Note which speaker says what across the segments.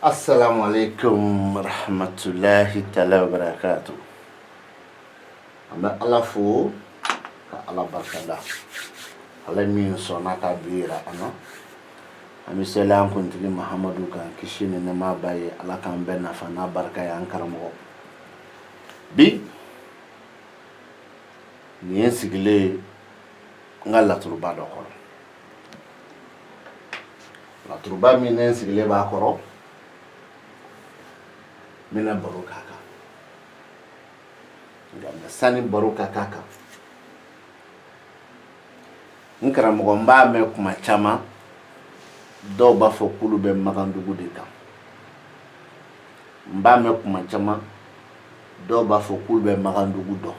Speaker 1: Assalamu alaikum rahmatullahi ta'ala wa barakatuh. Amba ala fo ka ala barkada. Ala min sona ka bira ano. Ami selam kuntigi Muhammadu kan kishini ne ma baye ala kan benna fana barka ya ankaramo. Bi ni sigile ngala turuba do ko. La turuba mi ne sigile ba ko. Mina baro kaka ngam sani baro kaka nkara mo mba me kuma chama do ba fo kulu be magandugu de kan mba me kuma chama do ba fo kulu be magandugu do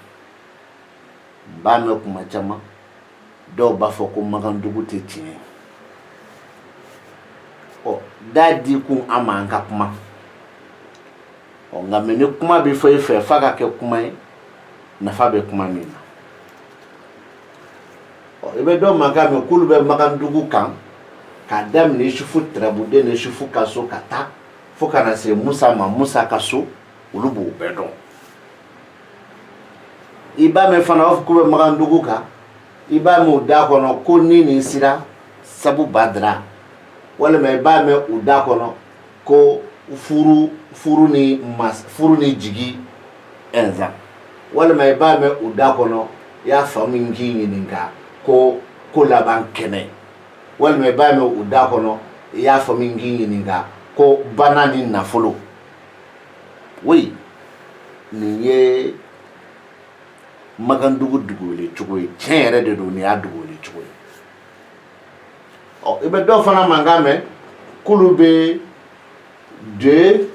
Speaker 1: mba me kuma chama do ba fo ko magandugu te tini o dadi ku amanka kuma nga meni kuma bi fo ife faga ke kuma na fa be kuma mina o ibe do maga me kulu be magandugu kan ka dam ni shufu trabude ni shufu kaso kata fo kana se Musa kaso ulubu bedo iba me fana of kube magandugu ka iba me uda kono ko ni sira sabu badra wala me iba me uda kono ko furu ni jigi enza wala mai ba me uda kono ya famin gini ninka ko laban kene wala mai ba me uda kono ya famin gini ninka ko banani na folo oui ni ye magandugu dugule chugwe chere de do ni adugule chugwe o ibe do fana mangame kulube 2,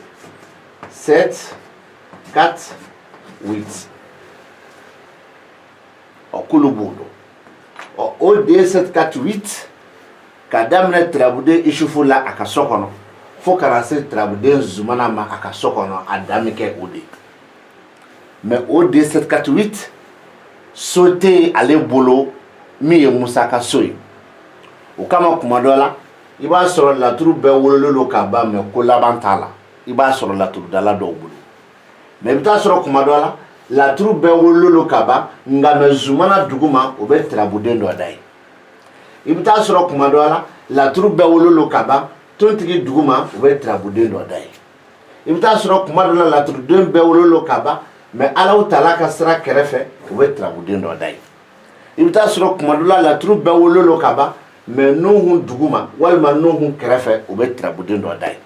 Speaker 1: 7, 4, 8. O kulubudo. O 2, 7, 4, 8. Kadamne trabude ishufula akasokono. Fokarase trabude zumana ma akasokono adamike ode. Mais o 2, 7, 4, 8. Sote ale bolo mi Musa kasoy. O kama kumadola. Iba soro la turu be wololo ka ba me ko labantala iba soro la turu dala do bulu me bita soro kuma dola la turu be wololo ka ba ngame zumana duguma o be trabude ndo dai ibita soro kuma dola la turu be wololo ka ba tontigi duguma o be trabude ndo dai ibita soro kuma dola la turu be wololo ka ba me alaw talaka sira kerefe o be trabude ndo dai ibita soro kuma dola la turu be wololo ka ba mais non duguma walma non krefe o be trabude ndo dai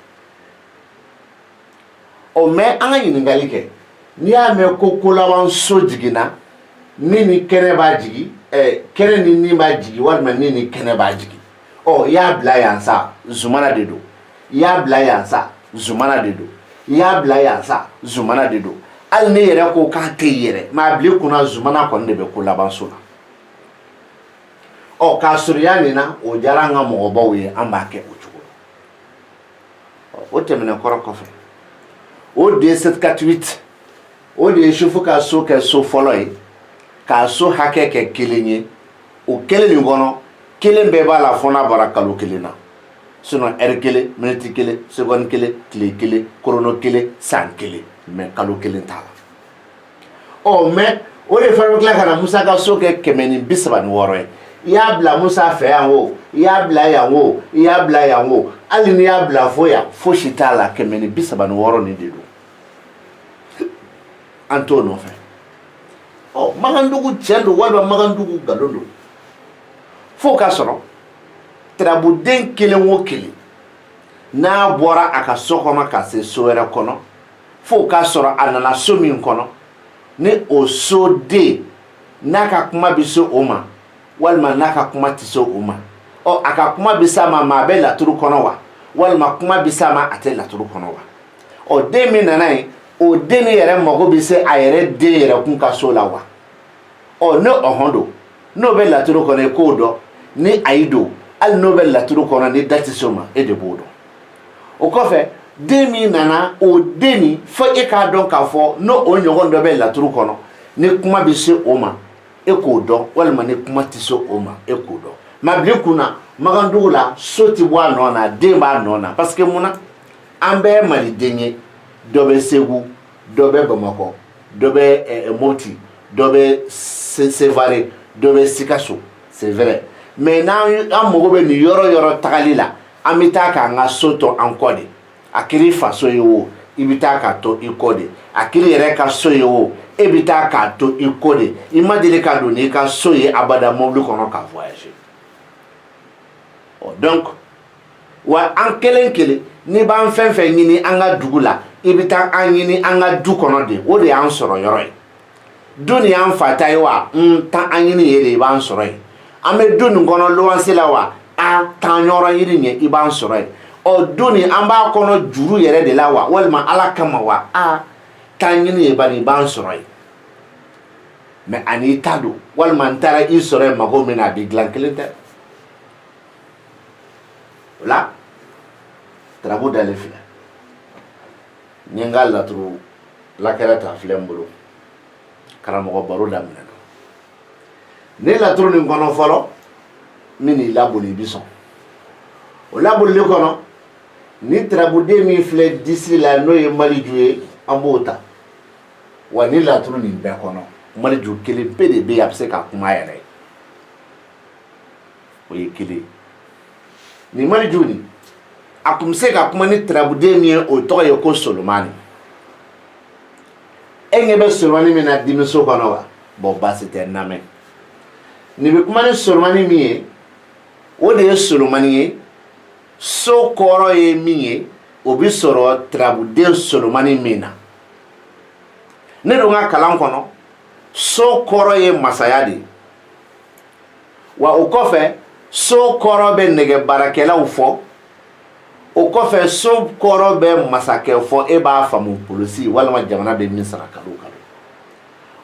Speaker 1: o me anga yiningali ke ni a me kokolawan so jigina nini kene ba jigi kene ni ba jigi walma nini kene ba jigi o ya bla yansa zumana dedo ya bla yansa zumana dedo ya bla yansa zumana dedo al ne yere ko ka te yere ma bli kuna zumana ko ne be kolaban so na o ka suryani na o jaranga mo bawe ambake uchugo o temene koro kofe o de 748 o de shufu ka so ke so follow ka so hake ke kilinye o keleni gono kelen be bala fona barakalu kelina sinon kele minute kele seconde kele clé kele chrono kele san kele me kalu kelen tala o me o le faru kla kana Musa ka so ke kemeni bisban woro ya bla Musa fe yanwo ya bla yanwo alini ya bla foya fo shitala kemeni bisaba no woro ni dedo antono fe o magandugu chendo wala magandugu galondo fo ka soro trabuden kelen wo kelen na bora aka sokoma ka se soera kono fo ka soro anana somin kono ne o so de naka kuma biso oma walma naka kuma tiso uma o aka kuma bisama ma be la turu kono wa walma kuma bisama ate la turu kono wa o de mi nanai o de ni yere mogo bise ayere de yere kun ka so la wa o no ohondo no be la turu kono ko do ni aido al no be la turu kono ni datisoma e de bodo o ko fe de mi nana o de ni fo e ka don ka fo no o nyogo ndo be la turu kono ni kuma bise oma ekodo walma ne kuma tiso oma ekodo mabli kuna magandula soti bwa nona demba nona parce que muna an bɛɛ maliden ye dɔ bɛ Segu dɔ bɛ Bamakɔ dɔ bɛ Mopti dɔ bɛ Sevare dɔ bɛ Sikaso c'est vrai mais n'an mago bɛ nin yɔrɔ tagali la an bɛ taa k'an ka so to an kɔ de a kɛra i faso ye o i bɛ taa k'a to i kɔ de a kɛra i yɛrɛ ka so ye o e bɛ taa k'a to i kɔ de i ma deli ka don n'i ka so ye abada mobili kɔnɔ ka voyager donc wa an kelen n'i b'an fɛn fɛn ɲini an ka dugu la i bɛ taa an ɲini an ka du kɔnɔ de o de y'an sɔrɔ yɔrɔ ye du nin y'an fa ta ye wa taa an ɲini ye de i b'an sɔrɔ yen an bɛ du nin kɔnɔ luwanse la wa taa yɔrɔ yiri ɲɛ i b'an sɔrɔ yen ɔ du nin an b'a kɔnɔ juru yɛrɛ de la wa walima ala kama wa taa ɲini ye bari i b'an sɔrɔ yen mais ani ta don walima n taara i sɔrɔ yen mago min na a bɛ dilan kelen tɛ o la Tarabu dalen filɛ n ye n ka laturu lakɛrɛ ta filɛ n bolo karamɔgɔ baro daminɛ na ne laturu nin kɔnɔ fɔlɔ min n'i laboli i bi sɔn o labolili kɔnɔ ni Tarabuden min filɛ disi la n'o ye Maliju ye an b'o ta wa ni laturu nin bɛɛ kɔnɔ Maliju kelen pe de bɛ yen a bɛ se ka kuma yɛrɛ o ye kelen ni Maliju nin a kun bɛ se ka kuma ni Tarabuden min ye o tɔgɔ ye ko Solomani e ɲɛ bɛ Solomani min na dimiso kɔnɔ wa bon baasi tɛ n lamɛn nin bɛ kuma ni Solomani min ye o de ye Solomani ye so kɔrɔ ye min ye o bɛ sɔrɔ Tarabuden Solomani min na ne dun ka kalan kɔnɔ so kɔrɔ ye masaya de wa o kɔfɛ so kɔrɔ bɛ nɛgɛ baarakɛlaw fɔ o kɔfɛ so kɔrɔ bɛ masakɛ fɔ e b'a faamu polisi walima jamana bɛ min sara kalo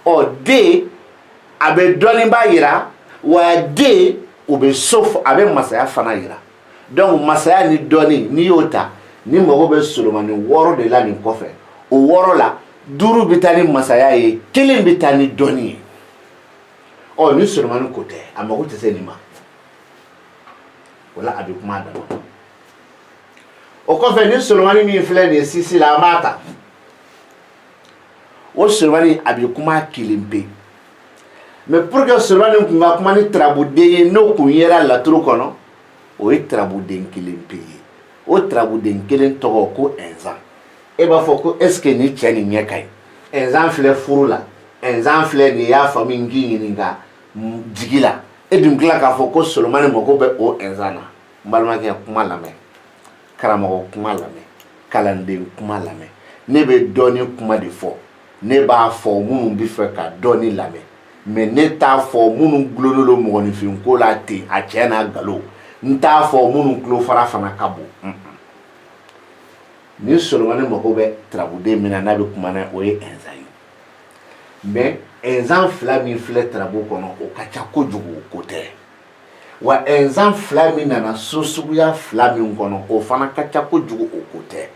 Speaker 1: ɔ de a bɛ dɔnnibaa yira wa de o bɛ so a bɛ masaya fana yira donc masaya ni dɔnni n'i y'o ta ni mago bɛ Solomani 6 de la nin kɔfɛ o 6 la 5 bɛ taa ni masaya ye 1 bɛ taa ni dɔnni ye ɔ ni Solomani ko tɛ a mago tɛ se nin ma o la a bɛ kuma dama o kɔfɛ ni Solomani min filɛ nin ye sisi la an b'a ta o Solomani a bɛ kuma kelen pe mais pour que Solomani kun ka kuma ni Tarabuden ye n'o kun yera laturu kɔnɔ o ye Tarabuden kelen pe ye o Tarabuden kelen tɔgɔ ko Ɛnzan e b'a fɔ ko est ce que ni cɛ nin ɲɛ ka ɲi Ɛnzan filɛ furu la Ɛnzan filɛ nin y'a faamu n k'i ɲininka jigi la e dun tila k'a fɔ ko Solomani mago bɛ o Ɛnzan na n balimakɛ kuma lamɛn karamɔgɔ kuma lamɛn kalanden kuma lamɛn ne bɛ dɔɔni kuma de fɔ ne b'a fɔ minnu bɛ fɛ ka dɔɔni lamɛn mais ne t'a fɔ minnu gulonnen don mɔgɔninfin ko la ten a cɛ n'a nkalon n t'a fɔ minnu tulo fara fana ka bon ni Solomani mago bɛ Tarabuden min na n'a bɛ kuma na o ye Ɛnzan ye mais Ɛnzan fila min filɛ Tarabu kɔnɔ o ka ca kojugu o ko tɛ wa Ɛnzan fila min nana so suguya fila min kɔnɔ o fana ka ca kojugu o ko tɛ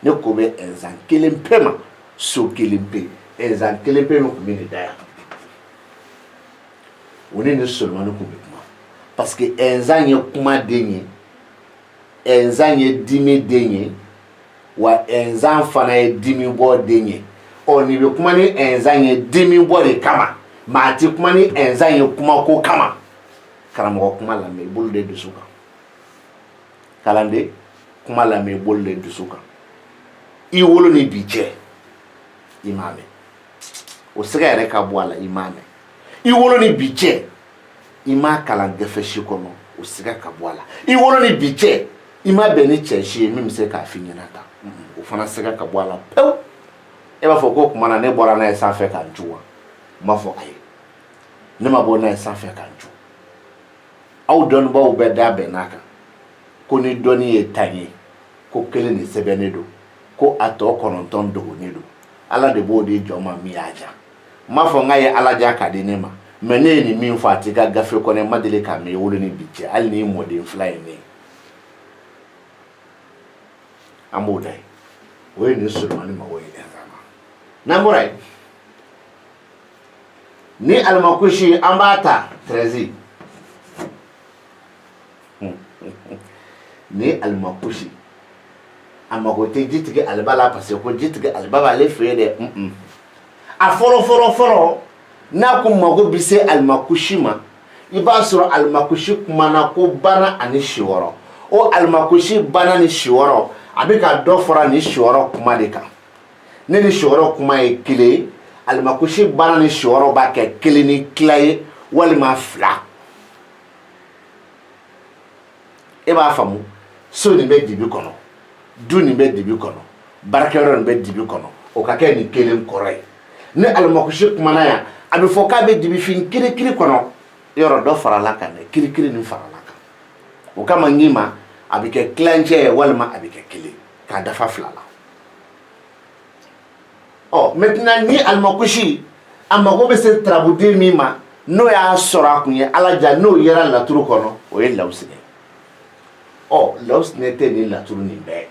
Speaker 1: ne ko bɛ Ɛnzan kelen pe ma so kelen pe Ɛnzan kelen pe min tun bɛ nin da yan o ni Solomani tun bɛ kuma parce que Ɛnzan ye kuma den ye Ɛnzan ye dimi den ye wa Ɛnzan fana ye dimi bɔ den ye ɔ nin bɛ kuma ni Ɛnzan ye dimi bɔ de kama maa ti kuma ni Ɛnzan ye kuma ko kama karamɔgɔ kuma lamɛn i bolo de dusu kan kalanden kuma lamɛn i bolo de dusu kan i wolo ni bi cɛ i m'a mɛn o sɛgɛ yɛrɛ ka bɔ a la i m'a mɛn i wolo ni bi cɛ i m'a kalan gafe si kɔnɔ o sɛgɛ ka bɔ a la i wolo ni bi cɛ i ma bɛn ni cɛ si ye min bɛ se k'a f'i ɲɛna tan o fana sɛgɛ ka bɔ a la pewu e b'a fɔ ko kuma na ne bɔra n'a ye sanfɛ k'an cu wa n b'a fɔ ayi ne ma bɔ n'a ye sanfɛ k'an cu aw dɔnnibaaw bɛɛ da bɛn n'a kan ko ni dɔnni ye tan ye ko kelen de sɛbɛnnen don ko a tɔ 9 dogonnen don ala de b'o di jɔn ma min y'a diya n m'a fɔ n k'a ye ala diya ka di ne ma mais ne ye nin min fɔ a t'i ka gafe kɔnɔ n ma deli k'a mɛn i wolo ni bi cɛ hali ni mɔden fila ye ne ye an b'o da ye o ye nin Solomani mago ye Ɛnzan na n'an bɔra yen ni alimakusi an b'a ta 13 ni alimakusi a mago tɛ jitigi aliba la parce que ko jitigi aliba b'ale fɛ yen dɛ a fɔlɔ n'a ko mago bɛ se alimakusi ma i b'a sɔrɔ alimakusi kumana ko bana ani si wɔɔrɔ o alimakusi bana ni si wɔɔrɔ a bɛ ka dɔ fara ni si wɔɔrɔ kuma de kan ne ni si wɔɔrɔ kuma ye kelen ye alimakusi bana ni si wɔɔrɔ b'a kɛ kelen ni tila ye walima fila e b'a faamu so nin bɛ dibi kɔnɔ du nin bɛ dibi kɔnɔ baarakɛyɔrɔ nin bɛ dibi kɔnɔ o ka kɛ nin kelen kɔrɔ ye ni alimakusi kumana yan a bɛ fɔ k'a bɛ dibifin kirikiri kɔnɔ yɔrɔ dɔ farala kan dɛ kirikiri nin farala kan o kama n k'i ma a bɛ kɛ tilancɛ ye walima a bɛ kɛ kelen k'a dafa fila la maintenant ni alimakusi a mago bɛ se tarabuden min ma n'o y'a sɔrɔ a kun ye ala ja n'o yera laturu kɔnɔ o ye lawusinɛ lawusinɛ tɛ nin laturu nin bɛɛ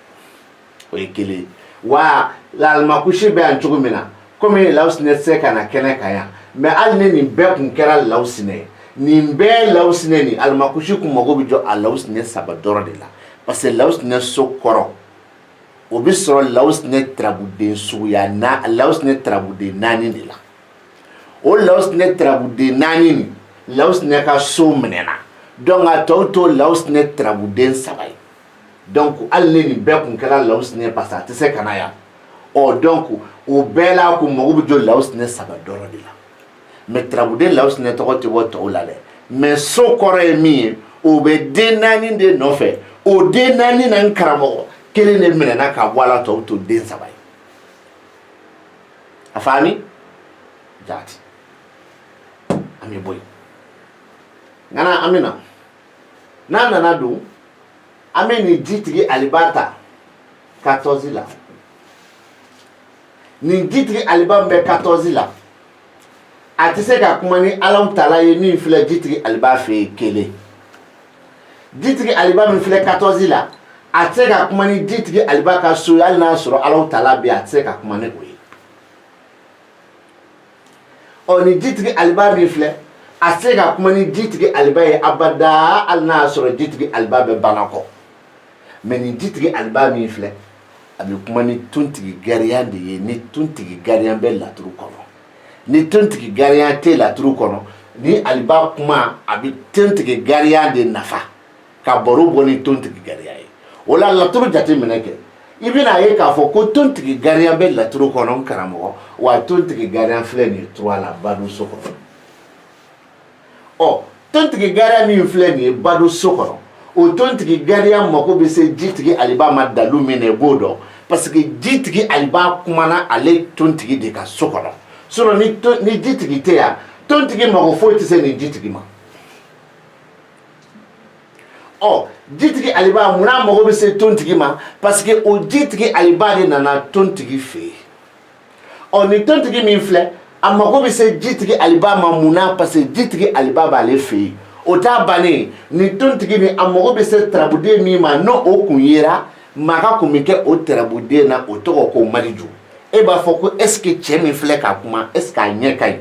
Speaker 1: o ye kelen wa alimakusi bɛ yan cogo min na komi lawusinɛ tɛ se ka na kɛnɛ kan yan mais hali ni nin bɛɛ kun kɛra lawusinɛ ye nin bɛɛ lawusinɛ nin alimakusi kun mago bɛ jɔ a lawusinɛ saba dɔrɔn de la parce que lawusinɛ so kɔrɔ o bɛ sɔrɔ lawusinɛ tarabuden suguya lawusinɛ tarabuden 4 de la o lawusinɛ tarabuden 4 nin lawusinɛ ka so minɛna donc a tɔw to lawusinɛ tarabuden 3 ye donc hali ni nin bɛɛ kun kɛra lawusinɛ parce que a tɛ se ka na yan donc o bɛɛ la kun mago bɛ jɔ lawusinɛ saba dɔrɔn de la mais tarabuden lawusinɛ tɔgɔ tɛ bɔ tɔw la dɛ mais so kɔrɔ ye min ye o bɛ den 4 de nɔfɛ o den 4 na n karamɔgɔ kelen de minɛna ka bɔ a la tɔw to den 3 ye a faamu jaati an bɛ bɔ yen nka na an bɛ na n'an nana don an bɛ nin jitigi aliba ta 14 la nin jitigi aliba min bɛ 14 la a tɛ se ka kuma ni Alahu Taala ye min filɛ jitigi aliba fɛ yen kelen jitigi aliba min filɛ 14 la a tɛ se ka kuma ni jitigi aliba ka so hali n'a sɔrɔ Alahu Taala bɛ yen a tɛ se ka kuma ni o ye ni jitigi aliba min filɛ a tɛ se ka kuma ni jitigi aliba ye abada hali n'a sɔrɔ jitigi aliba bɛ bana kɔ mais ni jitigi aliba min filɛ a bɛ kuma ni tontigi gariya de ye ni tontigi gariya bɛ laturu kɔnɔ ni tontigi gariya tɛ laturu kɔnɔ ni aliba kuma a bɛ tontigi gariya de nafa ka baro bɔ ni tontigi gariya ye o la laturu jateminɛ kɛ i bɛna ye k'a fɔ ko tontigi gariya bɛ laturu kɔnɔ n karamɔgɔ wa tontigi gariya filɛ nin ye 3 la bado so kɔnɔ tontigi gariya min filɛ nin ye bado so kɔnɔ o tontigi gariya mako bɛ se jitigi aliba ma dalu min na i b'o dɔn parce que jitigi aliba kumana ale tontigi de ka so kɔnɔ sinon ni jitigi tɛ yan tontigi mago foyi tɛ se nin jitigi ma jitigi aliba munna mago bɛ se tontigi ma parce que o jitigi aliba de nana tontigi fɛ yen ni tontigi min filɛ a mago bɛ se jitigi aliba ma munna parce que jitigi aliba b'ale fɛ yen o t'a bannen ni tontigi ni a mago bɛ se tarabuden min ma n'o o kun yera maka kun bɛ kɛ o tarabuden na o tɔgɔ ko Maliju e b'a fɔ ko est ce que cɛ min filɛ ka kuma est ce que a ɲɛ ka ɲi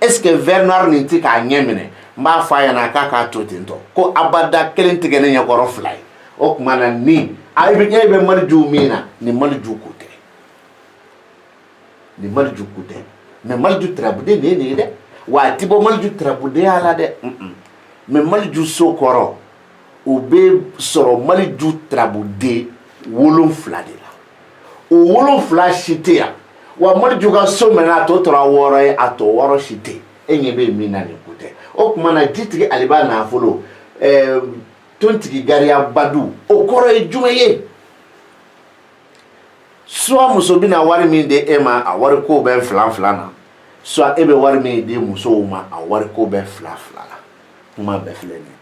Speaker 1: est ce que vert noir nin tɛ k'a ɲɛ minɛ n b'a fɔ a ɲɛna k'a k'a to ten tɔ ko abada kelen tigɛ ne ɲɛkɔrɔ 2 ye o tuma na ni e bɛ Maliju min na ni Maliju ko tɛ ni Maliju ko tɛ mais Maliju tarabuden de ye nin ye dɛ wa a tɛ bɔ Maliju tarabudenya la dɛ mais Maliju so kɔrɔ o bɛ sɔrɔ Maliju tarabuden 7 de la o 7 si tɛ yan wa Maliju ka so minɛ a tɔ tora 6 ye a tɔ 6 si tɛ e ɲɛ bɛ min na nin ko tɛ o tuma na jitigi aliba nafolo tontigi gariya badu o kɔrɔ ye jumɛn ye soit muso bɛna wari min di e ma a wari ko bɛ filan na soit e bɛ wari min di musow ma a wari ko bɛ filan la kuma bɛɛ filɛ nin ye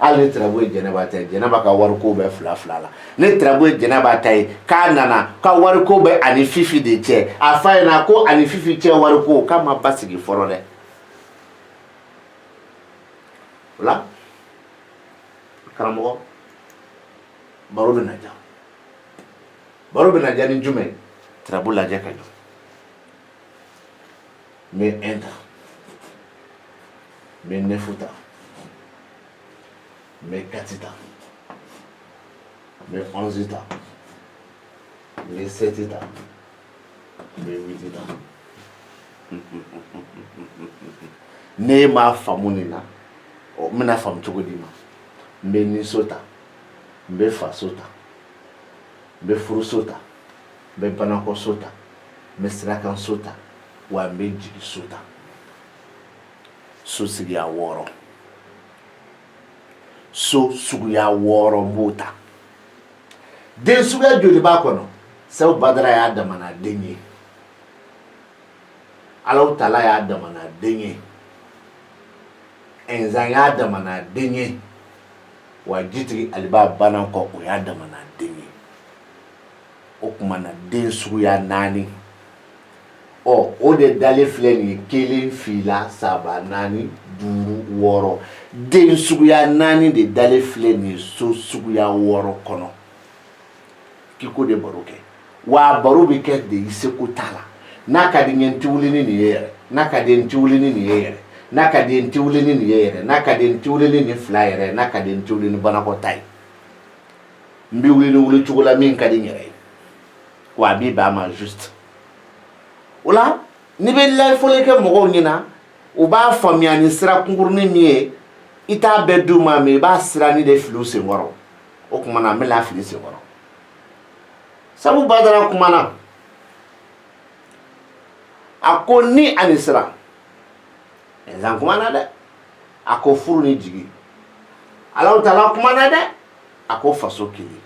Speaker 1: hali ni tarabu ye jɛnɛba ta ye jɛnɛba ka wari ko bɛ filan la ni tarabu ye jɛnɛba ta ye k'a nana ka wari ko bɛ ani Fifi de cɛ a fa ɲɛna ko ani Fifi cɛ wari ko k'a ma basigi fɔlɔ dɛ o la karamɔgɔ baro bɛ na diya ni jumɛn tarabu lajɛ ka jɔ n bɛ 1 ta n bɛ 9 ta n bɛ 4 ta n bɛ 11 ta n bɛ 7 ta n bɛ 8 ta ne m'a faamu nin na n bɛna faamu cogo di ma n bɛ niso ta n bɛ faso ta n bɛ furuso ta n bɛ banakɔso ta n bɛ sirakanso ta wa n bɛ jigiso ta so sigiya 6 so suguya 6 n b'o ta den suguya joli b'a kɔnɔ Seku Badara y'a damana den ye Alahu Taala y'a damana den ye Ɛnzan y'a damana den ye wa jitigi Aliba Banankɔ o y'a damana den ye o tuma na den suguya 4 o de dalen filɛ nin ye 1 fila 3 4 5 6 den suguya 4 de dalen filɛ nin ye so suguya 6 kɔnɔ k'i ko de baro kɛ wa baro bɛ kɛ de i seko t'a la n'a ka di n ye n tɛ wuli ni nin ye yɛrɛ n'a ka di n tɛ wuli ni nin ye yɛrɛ n'a ka di n tɛ wuli ni nin ye yɛrɛ n'a ka di n tɛ wuli ni nin 2 yɛrɛ n'a ka di n tɛ wuli ni Banakɔ ta ye n bɛ wuli ni wuli cogo la min ka di n yɛrɛ ye wa a b'i bɛn a ma juste o la n'i bɛ layɛfɔli kɛ mɔgɔw ɲɛna u b'a faamuya ni sira kunkurunin min ye i t'a bɛɛ d'u ma mais i b'a sirani de fili u senkɔrɔ o tuma na n bɛ n'a fili senkɔrɔ Seku Badara kumana a ko ni ani sira Ɛnzan kumana dɛ a ko furu ni jigi Alahu Taala kumana dɛ a ko faso kelen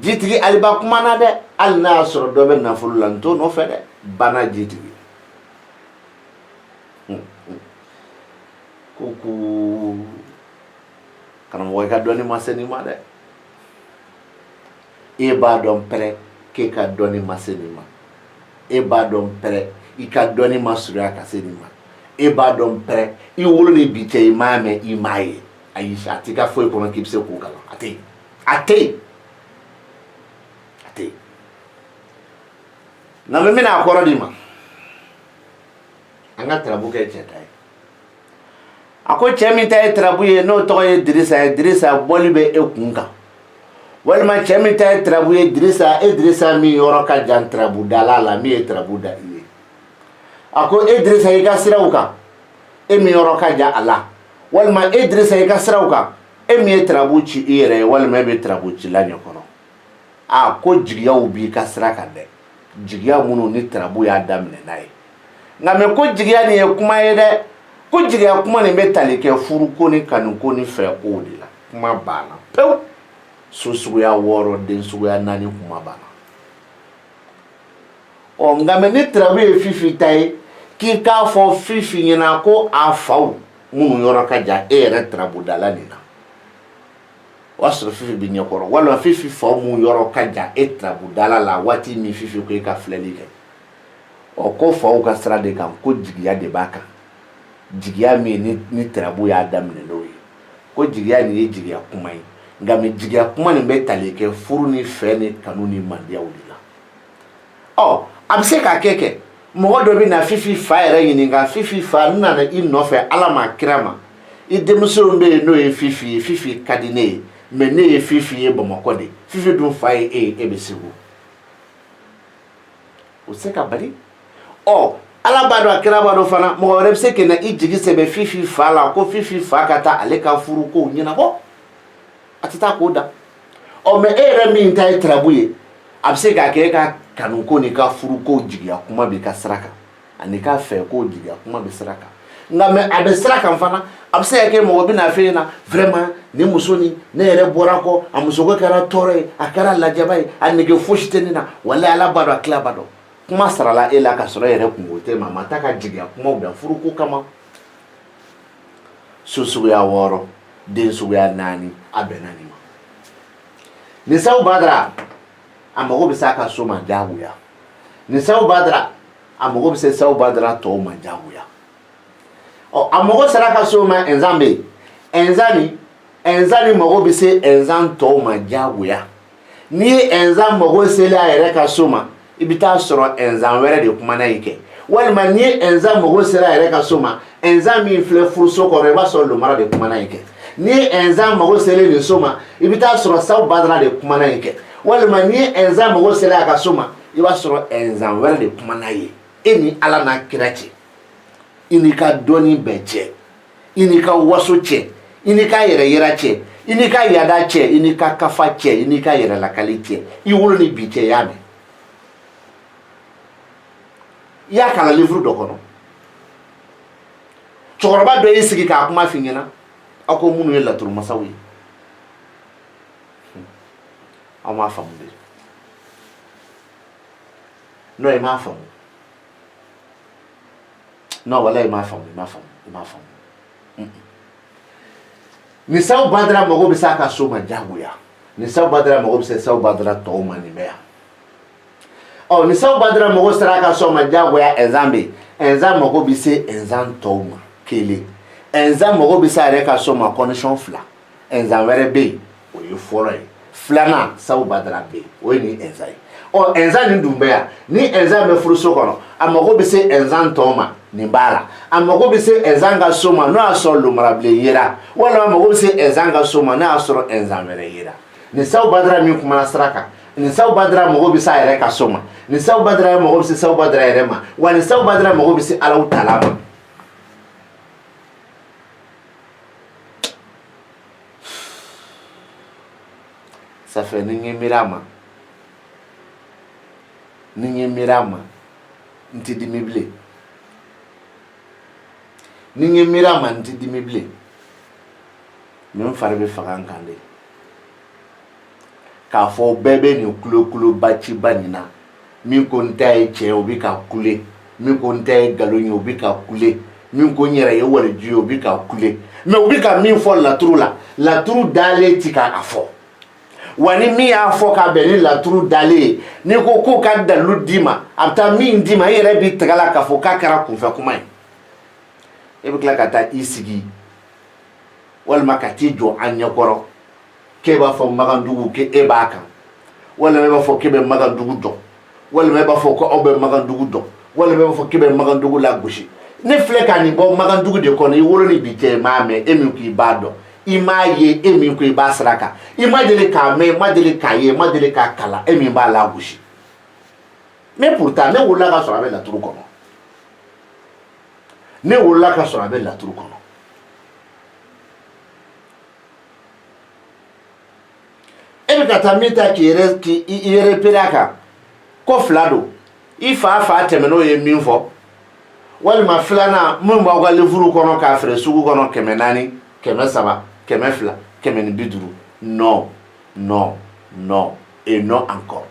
Speaker 1: jitigi Aliba kumana dɛ hali n'a y'a sɔrɔ dɔ bɛ nafolo la n t'o nɔfɛ dɛ bana jitigi ko karamɔgɔ i ka dɔnni ma se nin ma dɛ e b'a dɔn pɛrɛ k'e ka dɔnni ma se nin ma e b'a dɔn pɛrɛ i ka dɔnni ma surunya ka se nin ma e b'a dɔn pɛrɛ i wolo ni bi cɛ i m'a mɛn i m'a ye ayi a t'i ka foyi kɔnɔ k'i bɛ se k'o kalan a tɛ yen a tɛ yen a tɛ yen nka n bɛna a kɔrɔ di ma an ka tarabu kɛ cɛ ta ye a ko cɛ min ta ye tarabu ye n'o tɔgɔ ye Dirisa ye Dirisa bɔli bɛ e kun kan walima cɛ min ta ye tarabu ye Dirisa min yɔrɔ ka jan tarabu dala la min ye tarabu da i ye a ko Dirisa i ka siraw kan e min yɔrɔ ka jan a la walima Dirisa i ka siraw kan e min ye tarabu ci i yɛrɛ ye walima e bɛ tarabu ci la ɲɛkɔrɔ a ko jigiyaw b'i ka sira kan dɛ jigiya minnu ni tarabu y'a daminɛ n'a ye nka mɛ ko jigiya nin ye kuma ye dɛ ko jigiya kuma nin bɛ tali kɛ furuko ni kanuko ni fɛko de la kuma banna pewu so suguya 6 den suguya 4 kuma banna nka mɛ ni tarabu ye Fifi ta ye k'i k'a fɔ Fifi ɲɛna ko a faw minnu yɔrɔ ka jan e yɛrɛ tarabu dala nin na o y'a sɔrɔ Fifi bɛ ɲɛkɔrɔ walima Fifi faw minnu yɔrɔ ka jan e tarabu dala la waati min Fifi ko e ka filɛli kɛ ko faw ka sira de kan ko jigiya de b'a kan jigiya min ni tarabu y'a daminɛ n'o ye ko jigiya nin ye jigiya kuma ye nka mɛ jigiya kuma nin bɛ tali kɛ furu ni fɛ ni kanu ni mandiyaw de la a bɛ se k'a kɛ mɔgɔ dɔ bɛ na Fifi fa yɛrɛ ɲininka Fifi fa n nana i nɔfɛ Ala ma kira ma i denmuso bɛ yen n'o ye Fifi ye Fifi ka di ne ye mɛ ne ye Fifi ye Bamakɔ de Fifi dun fa ye e bɛ Segu o se ka bali Ala b'a dɔn a kira b'a dɔn fana mɔgɔ wɛrɛ bɛ se ka na i jigi sɛbɛ Fifi fa la ko Fifi fa ka taa ale ka furu kow ɲɛnabɔ a tɛ taa k'o da mɛ e yɛrɛ min ta ye tarabu ye a bɛ se k'a kɛ e ka kanuko ni ka furuko jigiya kuma b'i ka sira kan ani ka fɛko jigiya kuma bɛ sira kan nka mɛ a bɛ sira kan fana a bɛ se ka kɛ mɔgɔ bɛ na f'e ɲɛna vraiment nin muso nin ne yɛrɛ bɔra kɔ a musoko kɛra tɔɔrɔ ye a kɛra lajaba ye a nege fosi tɛ ne na walahi Ala b'a dɔn a tila b'a dɔn kuma sarala e la ka sɔrɔ e yɛrɛ kungo tɛ ma ma taa ka jigiya kumaw dan furuko kama so suguya 6 den suguya 4 a bɛnna nin ma ni Seku Badara a mago bɛ se a ka so ma diyagoya ni Seku Badara a mago bɛ se Seku Badara tɔw ma diyagoya a mago sera a ka so ma Ɛnzan bɛ yen Ɛnzan ni mago bɛ se Ɛnzan tɔw ma diyagoya n'i ye Ɛnzan mago seli a yɛrɛ ka so ma i bɛ taa sɔrɔ Ɛnzan wɛrɛ de kumana in kɛ walima n'i ye Ɛnzan mago sera a yɛrɛ ka so ma Ɛnzan min filɛ furuso kɔnɔ i b'a sɔrɔ lomara de kumana in kɛ n'i ye Ɛnzan mago seli nin so ma i bɛ taa sɔrɔ Seku Badara de kumana in kɛ walima ni enzan mago sera ka so ma i b'a sɔrɔ enzan wɛrɛ de kuma n'a ye e ni ala n'a kira cɛ i n'i ka dɔnni bɛɛ cɛ i n'i ka waso cɛ i n'i ka yɛrɛ yira cɛ i n'i ka yaada cɛ i n'i ka kafa cɛ i n'i ka yɛrɛ lakali cɛ i wolo ni bi cɛ y'a mɛn i y'a kalan livre dɔ kɔnɔ cɛkɔrɔba dɔ y'i sigi k'a kuma f'i ɲɛna aw ko minnu ye laturu masaw ye aw m'a faamu de non i m'a faamu non walahi i m'a faamu ni saw badara mago bɛ s'a ka so ma diyagoya ni saw badara mago bɛ se saw badara tɔw ma nin bɛ yan ni saw badara mago sera a ka so ma diyagoya enzan bɛ enzan mago bɛ se enzan tɔw ma kelen enzan mago bɛ se a yɛrɛ ka so ma condition fila enzan wɛrɛ bɛ yen o ye fɔlɔ ye filanan saw badara bɛ yen o ye nin enzan ye enzan nin dun bɛ yan ni enzan bɛ furuso kɔnɔ a mago bɛ se enzan tɔw ma nin b'a la a mago bɛ se enzan ka so ma n'o y'a sɔrɔ lumarabilen yera walima a mago bɛ se enzan ka so ma n'o y'a sɔrɔ enzan wɛrɛ yera nin saw badara min kumana sira kan nin saw badara mago bɛ se a yɛrɛ ka so ma nin saw badara mago bɛ se saw badara yɛrɛ ma wa nin saw badara mago bɛ se Alahu Taala ma ça fait ni n ye miiri a ma n tɛ dimi bilen ni n ye miiri a ma n tɛ dimi bilen mais n fari bɛ faga n kan de k'a fɔ bɛɛ bɛ nin kulokuloba ciba nin na min ko n ta ye tiɲɛ ye o bɛ ka kule min ko n ta ye nkalon ye o bɛ ka kule min ko n yɛrɛ ye waliju ye o bɛ ka kule mais u bɛ ka min fɔ laturu la laturu dalen ti k'a fɔ wa ni min y'a fɔ ka bɛn ni laturu dalen ye n'i ko k'o ka dalilu d'i ma a bɛ taa min d'i ma i yɛrɛ b'i tɛgɛ la k'a fɔ k'a kɛra kunfɛ kuma ye e bɛ tila ka taa i sigi walima ka t'i jɔ an ɲɛkɔrɔ k'e b'a fɔ Magandugu k'e b'a kan walima e b'a fɔ k'e bɛ Magandugu dɔn walima e b'a fɔ ko aw bɛ Magandugu dɔn walima e b'a fɔ k'e bɛ Magandugu lagosi ne filɛ ka nin bɔ Magandugu de kɔnɔ i wolo ni bi cɛ m'a mɛn e min ko i b'a dɔn i m'a ye e min ko i b'a sira kan i ma deli k'a mɛn i ma deli k'a ye i ma deli k'a kalan e min b'a lagosi mais pourtant ne wolola ka sɔrɔ a bɛ laturu kɔnɔ ne wolola ka sɔrɔ a bɛ laturu kɔnɔ e bɛ ka taa min ta k'i repérer a kan ko fila don i fa tɛmɛn'o ye min fɔ walima filanan min b'aw ka livre kɔnɔ k'a feere sugu kɔnɔ 400 300 200 150 non non non et non encore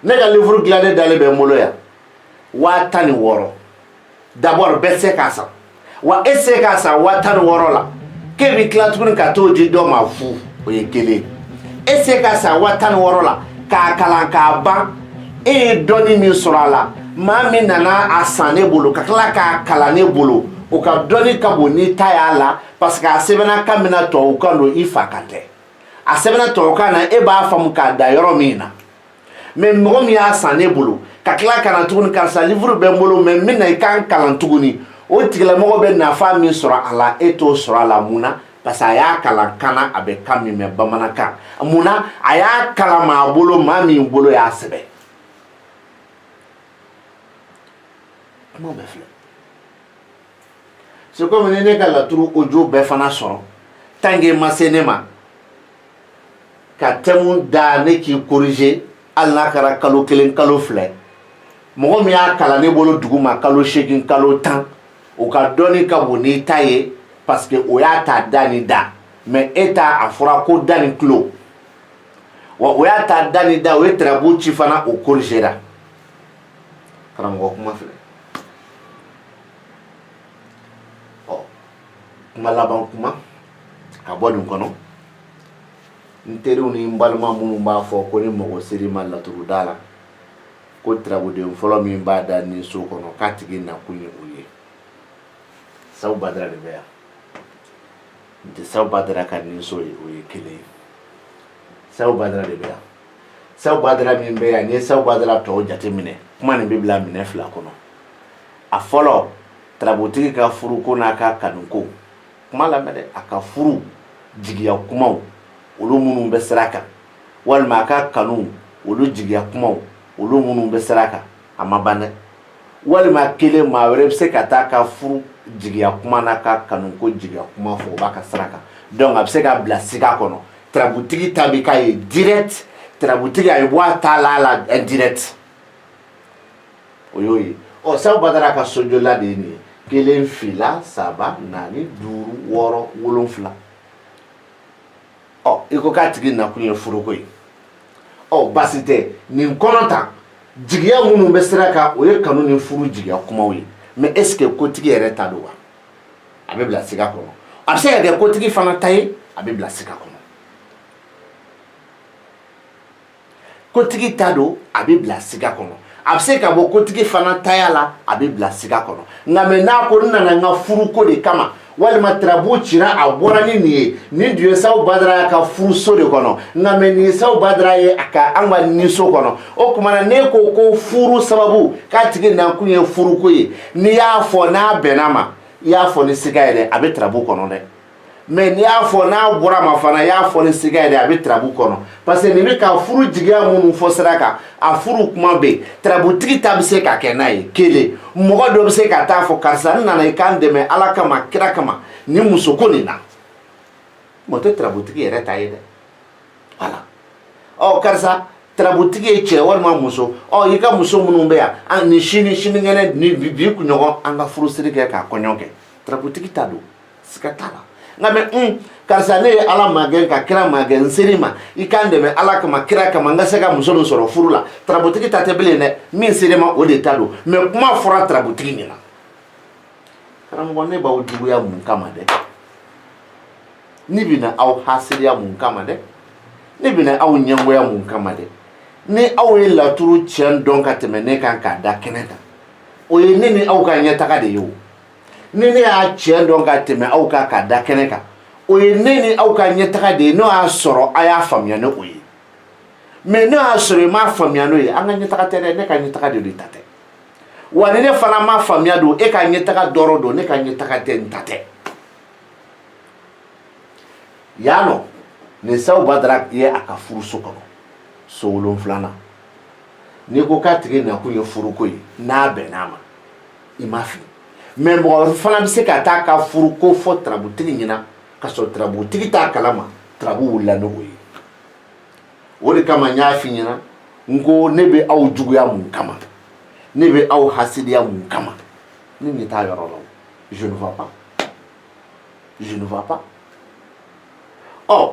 Speaker 1: ne ka livre dilannen dalen bɛ n bolo yan 16,000 d'abord bɛɛ tɛ se k'a san wa e tɛ se k'a san 16,000 la k'e bɛ tila tuguni ka t'o di dɔ ma fu o ye kelen e tɛ se k'a san 16,000 la k'a kalan k'a ban e ye dɔnni min sɔrɔ a la maa min nana a san ne bolo ka tila k'a kalan ne bolo o ka dɔnni ka bon n'i ta y'a la parce que a sɛbɛnna kan min na tubabukan don i fa kan tɛ a sɛbɛnna tubabukan na e b'a faamu k'a da yɔrɔ min na mais mɔgɔ min y'a san ne bolo ka tila ka na tuguni karisa livre bɛ n bolo mais n bɛ na i kan kalan tuguni o tigilamɔgɔ bɛ nafa min sɔrɔ a la e t'o sɔrɔ a la mun na parce que a y'a kalan kan na a bɛ kan min mɛn bamanankan mun na a y'a kalan maa bolo maa min bolo y'a sɛbɛn kuma bɛ filɛ c'est comme ni ne ka laturu audio bɛɛ fana sɔrɔ tant que ma se ne ma ka thème da ne k'i corriger hali n'a kɛra kalo 1 kalo 2 mɔgɔ min y'a kalan ne bolo dugu ma kalo 8 kalo 10 o ka dɔnni ka bon n'i ta ye parce que o y'a ta da ni da mais e ta a fɔra ko da ni tulo wa o y'a ta da ni da o ye tarabu ci fana o corrigera karamɔgɔ kuma filɛ kuma laban kuma ka bɔ nin kɔnɔ n teriw ni n balima minnu b'a fɔ ko ni mɔgɔ seri ma laturu da la ko tarabuden fɔlɔ min b'a da ni so kɔnɔ k'a tigi nakun ye o ye saw badara de bɛ yan n tɛ saw badara ka ni so ye o ye kelen ye saw badara de bɛ yan saw badara min bɛ yan n'i ye saw badara tɔw jateminɛ kuma nin bɛ bila minɛ fila kɔnɔ a fɔlɔ tarabutigi ka furu ko n'a ka kanuko kuma lamɛn dɛ a ka furu jigiya kumaw olu minnu bɛ sira kan walima ka kanu olu jigiya kumaw olu munun bɛ sira kan a ma ban dɛ walima kelen maa wɛrɛ bɛ se ka taa ka furu jigiya kuma na ka kanu ko jigiya kuma fɔ o b'a ka sira kan donc a bɛ se ka bila siga kɔnɔ tarabutigi ta bi k'a ye direct tarabutigi a ye bɔ a ta la indirect o y'o ye ɔ Sabu Badara ka sojɔla de ye nin ye 1 2 3 4 5 6 7 ɔ i ko k'a tigi nakun ye furuko ye ɔ baasi tɛ nin kɔnɔ tan jigiya minnu bɛ sira kan o ye kanu ni furu jigiya kumaw ye mais est ce que kotigi yɛrɛ ta don wa a bɛ bila siga kɔnɔ a bɛ se ka kɛ kotigi fana ta ye a bɛ bila siga kɔnɔ kotigi ta don a bɛ bila siga kɔnɔ a bɛ se ka bɔ kotigi fana taya la a bɛ bila siga kɔnɔ nka mɛ n'a ko n nana n ka furuko de kama walima tarabu cira a bɔra ni nin ye nin dun ye Sabu Badara ka furuso de kɔnɔ nka mɛ nin ye Sabu Badara ye a ka an ka niso kɔnɔ o tuma na ne ko ko furu sababu k'a tigi nakun ye furuko ye n'i y'a fɔ n'a bɛnna ma i y'a fɔ ni siga ye dɛ a bɛ tarabu kɔnɔ dɛ mais n'i y'a fɔ n'a bɔra ma fana i y'a fɔ ni siga ye dɛ a bɛ tarabu kɔnɔ parce que nin bɛ ka furu jigiya minnu fɔ sira kan a furu kuma bɛ yen tarabutigi ta bɛ se ka kɛ n'a ye kelen mɔgɔ dɔ bɛ se ka taa fɔ karisa n nana i k'an dɛmɛ ala kama kira kama ni muso ko nin na o tɛ tarabutigi yɛrɛ ta ye dɛ voilà ɔ karisa tarabutigi ye cɛ walima muso ɔ i ka muso minnu bɛ yan ni sinikɛnɛ ni bi kunɲɔgɔn an ka furusiri kɛ k'a kɔɲɔ kɛ tarabutigi ta don siga t'a la nka mɛ karisa ne ye ala magɛn ka kira magɛn n seri ma i k'an dɛmɛ ala kama kira kama n ka se ka muso min sɔrɔ furu la tarabutigi ta tɛ bilen dɛ min seri ma o de ta don mɛ kuma fɔra tarabutigi ɲɛna karamɔgɔ ne b'aw juguya mun kama dɛ ne bɛna aw hasiriya mun kama dɛ ne bɛna aw ɲɛngoya mun kama dɛ ni aw ye laturu tiɲɛ dɔn ka tɛmɛ ne kan k'a da kɛnɛ kan o ye ne ni aw ka ɲɛtaga de ye o ni ne y'a tiɲɛ dɔn ka tɛmɛ aw kan k'a da kɛnɛ kan o ye ne ni aw ka ɲɛtaga de ye n'o y'a sɔrɔ a y'a faamuya ni o ye mais n'o y'a sɔrɔ i m'a faamuya n'o ye an ka ɲɛtaga tɛ dɛ ne ka ɲɛtaga de ta tɛ wa ni ne fana m'a faamuya don e ka ɲɛtaga dɔrɔn don ne ka ɲɛtaga tɛ n ta tɛ yan nɔ nin Sabu Badara ye a ka furuso kɔnɔ so 7nan n'i ko k'a tigi nakun ye furuko ye n'a bɛnn'a ma i m'a fili mais mɔgɔ fana bɛ se ka taa ka furuko fɔ tarabutigi ɲɛna ka sɔrɔ tarabutigi t'a kalama tarabu wulila n'o ye o de kama n y'a f'i ɲɛna n ko ne bɛ aw juguya mun kama ne bɛ aw hasidiya mun kama ne ɲɛ t'a yɔrɔ la o je ne vois pas je ne vois pas ɔ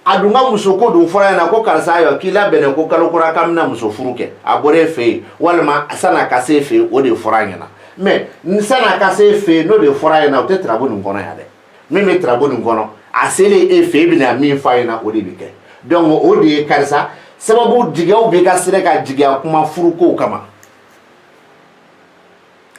Speaker 1: a dun ka muso ko dun fɔra ɲɛna ko karisa ayiwa k'i labɛnnen ko kalo kura k'an bɛna muso furu kɛ a bɔra e fɛ yen walima san'a ka se e fɛ yen o de fɔra ɲɛna mais san'a ka se e fɛ yen n'o de fɔra ɲɛna o tɛ tarabu nin kɔnɔ yan dɛ min bɛ tarabu nin kɔnɔ a selen e fɛ yen e bɛna min f'a ɲɛna o de bɛ kɛ donc o de ye karisa sababu jigiyaw bɛ ka sira ka jigiya kuma furukow kama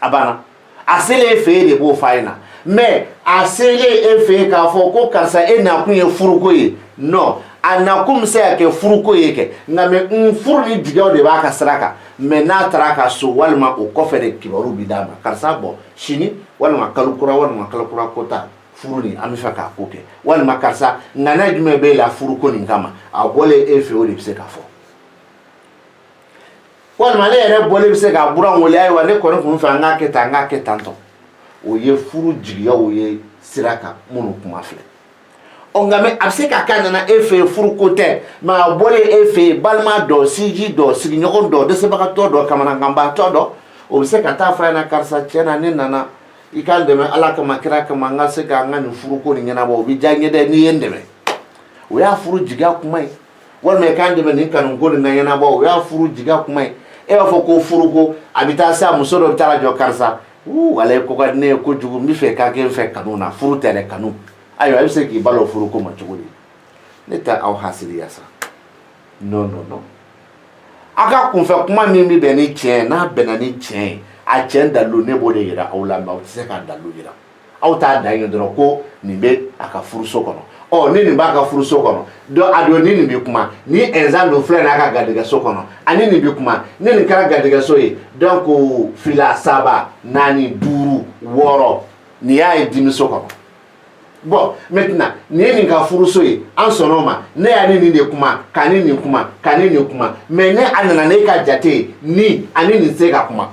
Speaker 1: a banna a selen e fɛ yen de b'o f'a ɲɛna mais a selen e fɛ yen k'a fɔ ko karisa e nakun ye furuko ye non a nakun bɛ se ka kɛ furuko ye kɛ nka mais furu ni jigiyaw de b'a ka sira kan mais n'a taara ka so walima o kɔfɛ de kibaru bi d'a ma karisa bɔ sini walima kalo kura ko ta furu nin an bɛ fɛ k'a ko kɛ walima karisa ŋana jumɛn b'e la furuko nin kama a bɔlen e fɛ o de bɛ se k'a fɔ walima ne yɛrɛ bɔlen bɛ se k'a buran wele ayiwa ne kɔni kun fɛ an k'a kɛ tan tɔ o ye furu jigiyaw ye sira kan minnu kuma filɛ ɔ nka mɛ a bɛ se ka k'a nana e fɛ yen furuko tɛ mɛ a bɔlen e fɛ yen balima dɔ sinji dɔ sigiɲɔgɔn dɔ dɛsɛbagatɔ dɔ kamanaganbaatɔ dɔ o bɛ se ka taa f'a ɲɛna karisa tiɲɛ na ne nana i k'an dɛmɛ ala kama kira kama n ka se ka n ka nin furuko nin ɲɛnabɔ o bɛ diya n ye dɛ n'i ye n dɛmɛ o y'a furu jigiya kuma ye walima i k'an dɛmɛ nin kanuko nin ka ɲɛnabɔ o y'a furu jigiya kuma ye e b'a fɔ ko furuko a bɛ taa se a muso dɔ bɛ taa jɔ karisa wala ko ka di ne ye kojugu n bɛ fɛ k'a kɛ n fɛ kanu na furu tɛ dɛ kanu ayiwa e bɛ se k'i balo furuko ma cogo di ne tɛ aw hasiriya sa non a ka kunfɛ kuma min bɛ bɛn ni tiɲɛ n'a bɛnna ni tiɲɛ ye a tiɲɛ dalilu ne b'o de yira aw la mɛ aw tɛ se ka dalilu yira aw t'a dan ye dɔrɔn ko nin bɛ a ka furuso kɔnɔ ɔ ni nin b'a ka furuso kɔnɔ a don ni nin bɛ kuma ni ɛnzan don filɛ n'a ka garijɛgɛso kɔnɔ ani nin bɛ kuma ni nin kɛra garijɛgɛso ye donc 2 3 4 5 6 nin y'a ye dimiso kɔnɔ bon maintenant ni nin ka furuso ye an sɔnna ma ne ya ni nin de kuma ka ni nin kuma ka ni nin kuma mais ne a nana ne ka jate ni ani nin se ka kuma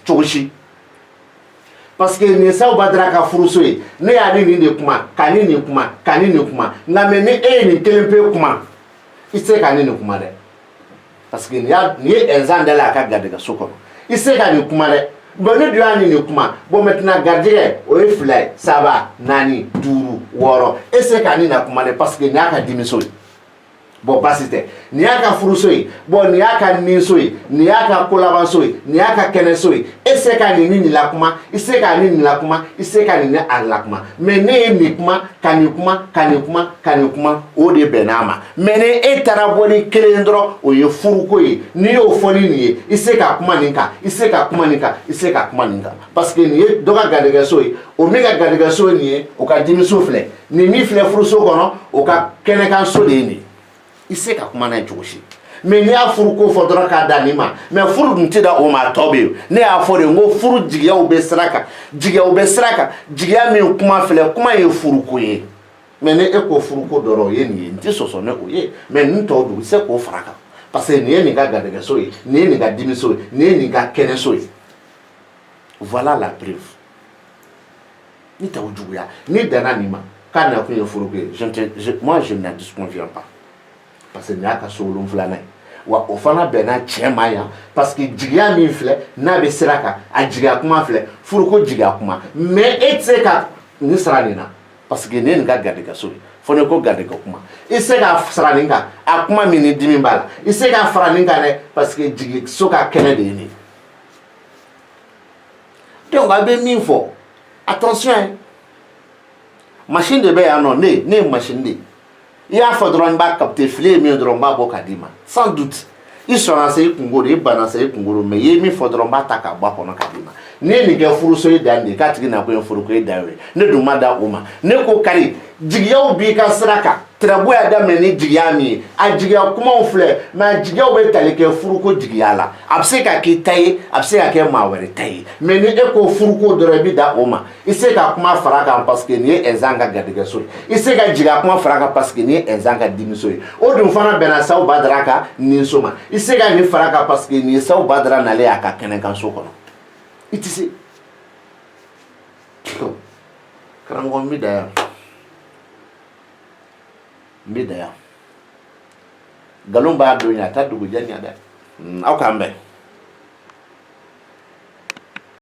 Speaker 1: cogo si parce que ni saw badra ka furuso ye ne ya ni nin de kuma ka ni nin kuma ka ni nin kuma nka mais ni e ye nin kelen pe kuma i se ka ni nin kuma dɛ parce que ni ye exan de la ka garijɛgɛ so kɔnɔ i se ka nin kuma dɛ bon ne doit ni kuma bon maintenant garijɛgɛ o ye 2 3 4 5 6 e se ka ni na kuma dɛ parce que ni y'a ka dimiso ye bon basi tɛ ni y'a ka furuso ye bon ni y'a ka ninso ye ni y'a ka kolabanso ye ni y'a ka kɛnɛso ye e se ka ni ni la kuma i se ka ni la kuma i se ka ni a la kuma mais ne ye ni kuma ka ni kuma ka ni kuma ka ni kuma o de bɛn'a ma mais ni e taara bɔ ni kelen dɔrɔn o ye furuko ye n'i y'o fɔ ni nin ye i se ka kuma nin kan i se ka kuma nin kan i se ka kuma nin kan parce que nin ye dɔ ka garijɛgɛso ye o min ka garijɛgɛso ye nin ye o ka dimiso filɛ nin min filɛ furuso kɔnɔ o ka kɛnɛkanso de ye nin ye i se ka kuma n'a ye cogo si mais n'i y'a furu ko fɔ dɔrɔn k'a da nin ma mais furu dun tɛ da o ma tɔ bɛ yen ne y'a fɔ de n ko furu jigiyaw bɛ sira kan jigiyaw bɛ sira kan jigiya min kuma filɛ kuma ye furuko ye mais ni e ko furuko dɔrɔn o ye nin ye n tɛ sɔsɔ ne o ye mais nin tɔw dun i se k'o fara kan parce que nin ye nin ka garijɛgɛso ye nin ye nin ka dimiso ye nin ye nin ka kɛnɛso ye voilà la preuve ni t'aw juguya ni danna nin ma k'a nakun ye furuko ye moi je n'en disconviens pas parce que nin y'a ka so 7 ye wa o fana bɛnna cɛ ma yan parce que jigiya min filɛ n'a bɛ sira kan a jigiya kuma filɛ furuko jigiya kuma mais e tɛ se ka nin sara nin na parce que nin ye nin ka garijɛgɛso ye fo ne ko garijɛgɛ kuma i se ka sara nin kan a kuma min ni dimi b'a la i se ka fara nin kan dɛ parce que jigiso ka kɛnɛ de ye nin donc a bɛ min fɔ attention machine de bɛ yan nɔ ne ye machine de ye i y'a fɔ dɔrɔn n b'a capter filen ye min dɔrɔn n b'a bɔ k'a d'i ma sans doute i sɔnna se i kunkolo i banna se i kunkolo mais i ye min fɔ dɔrɔn n b'a ta k'a bɔ a kɔnɔ k'a d'i ma n'i ye nin kɛ furuso ye dan de k'a tigi na ko ye furuko ye dan ye ne dun ma da o ma ne ko kari jigiyaw b'i ka sira kan tɛrɛbɔ y'a daminɛ ni jigiya min ye a jigiya kumaw filɛ mais a jigiyaw bɛ tali kɛ furuko jigiya la a bɛ se ka k'i ta ye a bɛ se ka kɛ maa wɛrɛ ta ye mais ni e ko furuko dɔrɔn i bɛ da o ma i se ka kuma fara kan parce que nin ye exan ka garijɛgɛso ye i se ka jigiya kuma fara kan parce que nin ye exan ka dimiso ye o dun fana bɛnna saw badara ka ninso ma i se ka nin fara kan parce que nin ye saw badara nalen y'a ka kɛnɛkanso kɔnɔ i tɛ se karamɔgɔ n bɛ da yan n bɛ da yan nkalon b'a don ɲɛ a t'a dugujɛ ɲɛ dɛ aw k'an bɛn